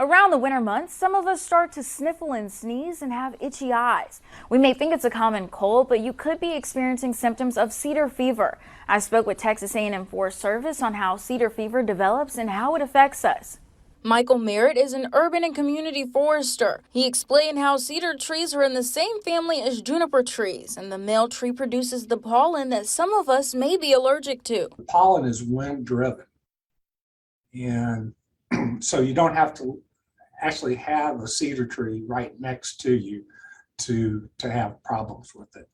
Around the winter months, some of us start to sniffle and sneeze and have itchy eyes. We may think it's a common cold, but you could be experiencing symptoms of cedar fever. I spoke with Texas A&M Forest Service on how cedar fever develops and how it affects us. Michael Merritt is an urban and community forester. He explained how cedar trees are in the same family as juniper trees, and the male tree produces the pollen that some of us may be allergic to. The pollen is wind driven, and so you don't have to actually have a cedar tree right next to you to have problems with it.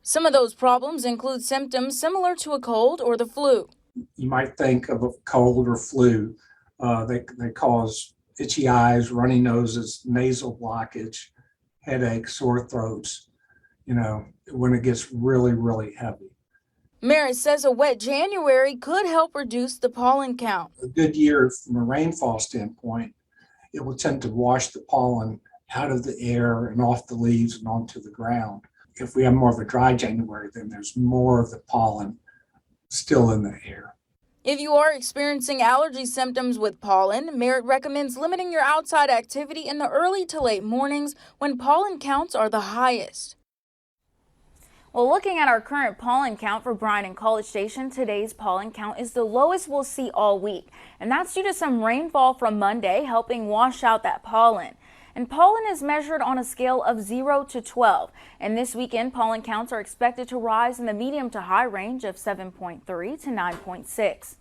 Some of those problems include symptoms similar to a cold or the flu. You might think of a cold or flu. They cause itchy eyes, runny noses, nasal blockage, headaches, sore throats, when it gets really, really heavy. Merritt says a wet January could help reduce the pollen count. A good year from a rainfall standpoint, it will tend to wash the pollen out of the air and off the leaves and onto the ground. If we have more of a dry January, then there's more of the pollen still in the air. If you are experiencing allergy symptoms with pollen, Merritt recommends limiting your outside activity in the early to late mornings when pollen counts are the highest. Well, looking at our current pollen count for Bryan and College Station, today's pollen count is the lowest we'll see all week. And that's due to some rainfall from Monday helping wash out that pollen. And pollen is measured on a scale of 0 to 12. And this weekend, pollen counts are expected to rise in the medium to high range of 7.3 to 9.6.